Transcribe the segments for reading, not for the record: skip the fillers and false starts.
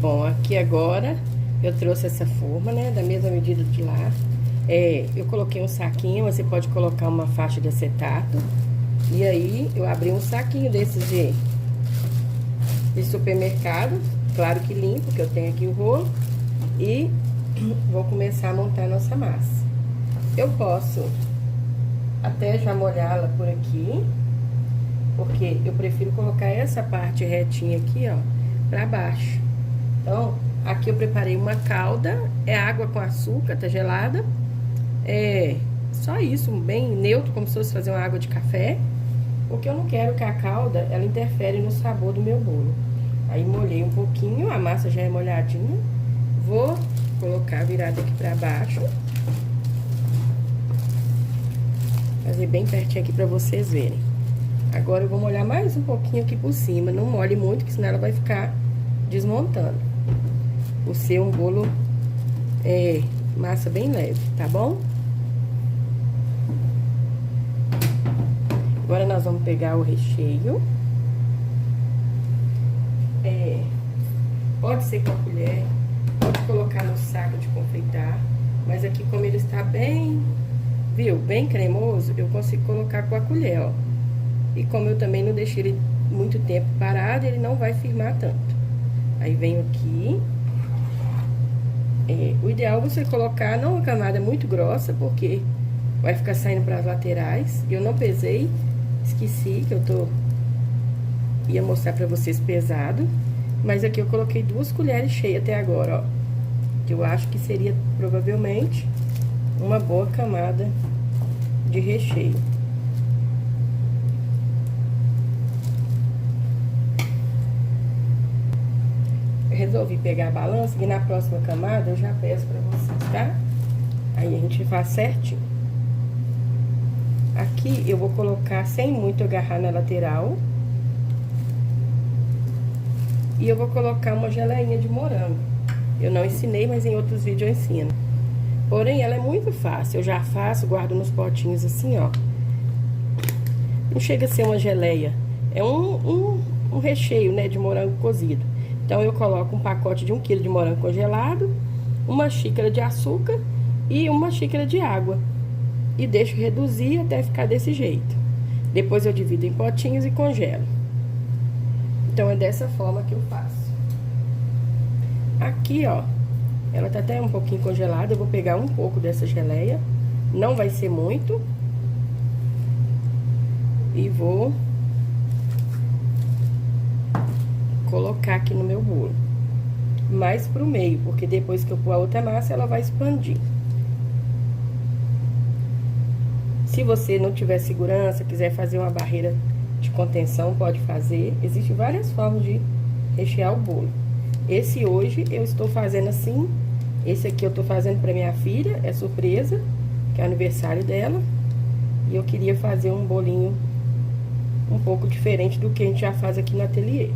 Bom, aqui agora eu trouxe essa forma, né, da mesma medida de lá. Eu coloquei um saquinho, você pode colocar uma faixa de acetato. E aí, eu abri um saquinho desses de supermercado, claro que limpo, que eu tenho aqui o rolo. E vou começar a montar a nossa massa. Eu posso até já molhá-la por aqui, porque eu prefiro colocar essa parte retinha aqui, ó, pra baixo. Então, aqui eu preparei uma calda, é água com açúcar, tá gelada. Só isso, bem neutro, como se fosse fazer uma água de café. Porque eu não quero que a calda, ela interfere no sabor do meu bolo. Aí molhei um pouquinho, a massa já é molhadinha. Vou colocar virada aqui pra baixo. Fazer bem pertinho aqui pra vocês verem. Agora eu vou molhar mais um pouquinho aqui por cima. Não molhe muito, que senão ela vai ficar desmontando. Por ser um bolo massa bem leve, tá bom? Agora nós vamos pegar o recheio. Pode ser com a colher, pode colocar no saco de confeitar. Mas aqui, como ele está bem, viu, bem cremoso, eu consigo colocar com a colher, ó. E como eu também não deixei ele muito tempo parado, ele não vai firmar tanto. Aí venho aqui. O ideal é você colocar não uma camada muito grossa, porque vai ficar saindo para as laterais. Eu não pesei, esqueci que ia mostrar para vocês pesado. Mas aqui eu coloquei 2 colheres cheias até agora, ó. Que eu acho que seria provavelmente uma boa camada de recheio. Eu resolvi pegar a balança e na próxima camada eu já peço pra vocês, tá? Aí a gente faz certinho. Aqui eu vou colocar sem muito agarrar na lateral. E eu vou colocar uma geleinha de morango. Eu não ensinei, mas em outros vídeos eu ensino. Porém, ela é muito fácil. Eu já faço, guardo nos potinhos assim, ó. Não chega a ser uma geleia. É um recheio, né, de morango cozido. Então, eu coloco um pacote de 1 kg de morango congelado, uma xícara de açúcar e uma xícara de água. E deixo reduzir até ficar desse jeito. Depois eu divido em potinhos e congelo. Então, é dessa forma que eu faço. Aqui, ó, ela tá até um pouquinho congelada. Eu vou pegar um pouco dessa geleia. Não vai ser muito. E vou colocar aqui no meu bolo. Mais pro meio, porque depois que eu pôr a outra massa, ela vai expandir. Se você não tiver segurança, quiser fazer uma barreira de contenção, pode fazer. Existem várias formas de rechear o bolo. Esse hoje eu estou fazendo assim. Esse aqui eu tô fazendo pra minha filha, é surpresa, que é aniversário dela. E eu queria fazer um bolinho um pouco diferente do que a gente já faz aqui no ateliê.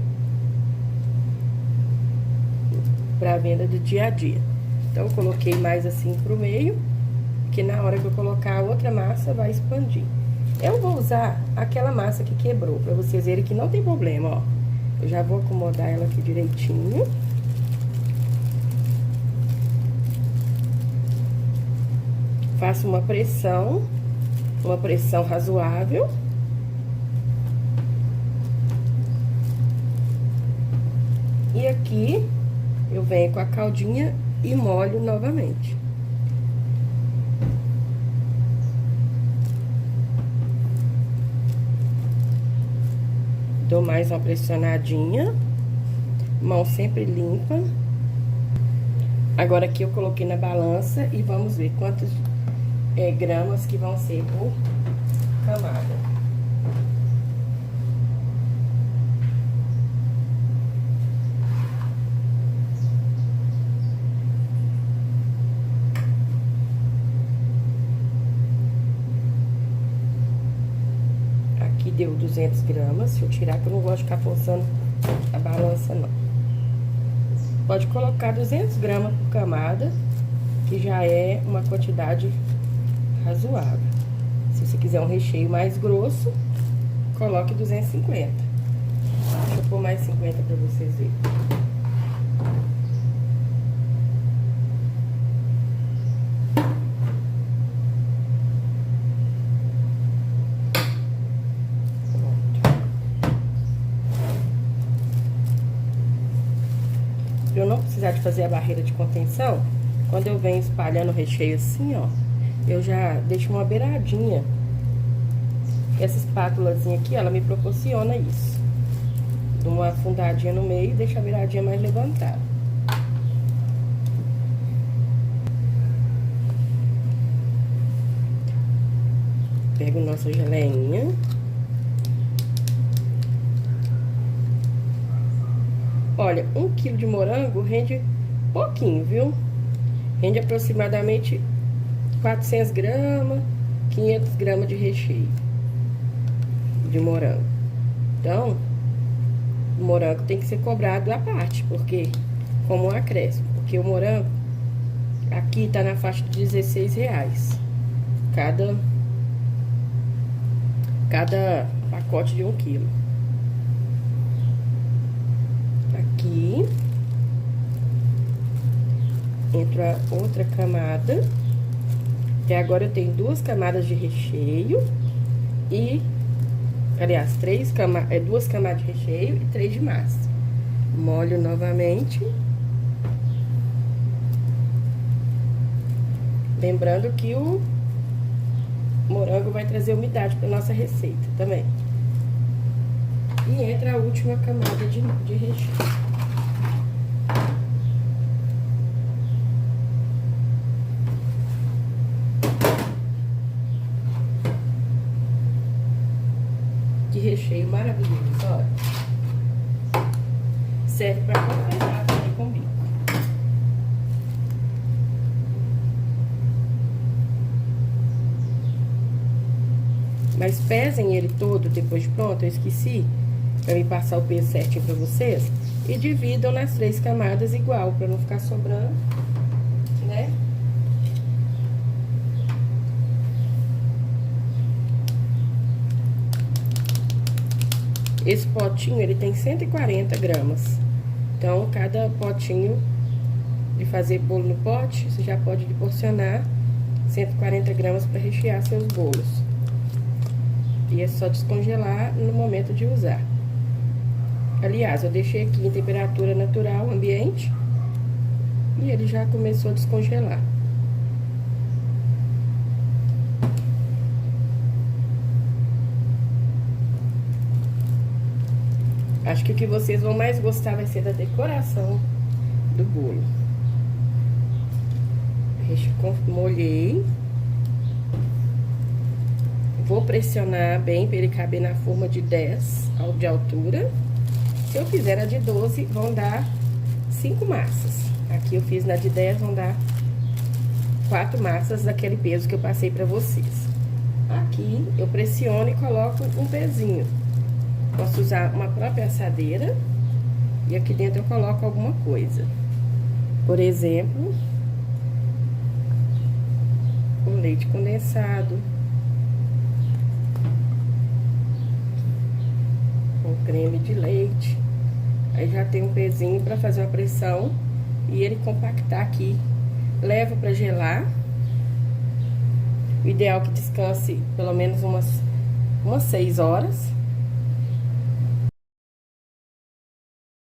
Pra venda do dia a dia. Então, eu coloquei mais assim pro meio, que na hora que eu colocar a outra massa vai expandir. Eu vou usar aquela massa que quebrou, pra vocês verem que não tem problema, ó. Eu já vou acomodar ela aqui direitinho. Faço uma pressão razoável. E aqui, eu venho com a caldinha e molho novamente. Dou mais uma pressionadinha. Mão sempre limpa. Agora aqui eu coloquei na balança e vamos ver quantos gramas que vão ser por camada. Deu 200 gramas, deixa eu tirar que eu não gosto de ficar forçando a balança não. Pode colocar 200 gramas por camada, que já é uma quantidade razoável. Se você quiser um recheio mais grosso, coloque 250. Deixa eu pôr mais 50 pra vocês verem. pra eu não precisar de fazer a barreira de contenção, quando eu venho espalhando o recheio assim, ó, eu já deixo uma beiradinha. Essa espátulazinha aqui, ela me proporciona isso. Dou uma afundadinha no meio e deixo a beiradinha mais levantada. Pego nossa geleinha. Olha, 1 quilo de morango rende pouquinho, viu? Rende aproximadamente 400 gramas, 500 gramas de recheio de morango. Então, o morango tem que ser cobrado à parte, porque como um acréscimo. Porque o morango aqui tá na faixa de R$16 cada pacote de 1 quilo. Aqui entra a outra camada. Até agora eu tenho 2 camadas de recheio e, aliás, 2 camadas de recheio e 3 de massa. Molho novamente. Lembrando que o morango vai trazer umidade para nossa receita também. E entra a última camada de recheio. Que recheio maravilhoso, olha. Serve para acompanhar também com bico. Mas pesem ele todo depois de pronto, eu esqueci, pra me passar o peso certinho pra vocês. E dividam nas 3 camadas igual, pra não ficar sobrando, né? Esse potinho, ele tem 140 gramas. Então, cada potinho de fazer bolo no pote, você já pode porcionar 140 gramas pra rechear seus bolos. E é só descongelar no momento de usar. Aliás, eu deixei aqui em temperatura natural, ambiente, e ele já começou a descongelar. Acho que o que vocês vão mais gostar vai ser da decoração do bolo. Molhei. Vou pressionar bem para ele caber na forma de 10 de altura. Se eu fizer a de 12, vão dar 5 massas. Aqui eu fiz na de 10, vão dar 4 massas daquele peso que eu passei para vocês. Aqui eu pressiono e coloco um pezinho. Posso usar uma própria assadeira. E aqui dentro eu coloco alguma coisa. Por exemplo, o leite condensado. Com creme de leite. Aí já tem um pezinho para fazer uma pressão e ele compactar aqui. Levo para gelar. O ideal é que descanse pelo menos umas 6 horas.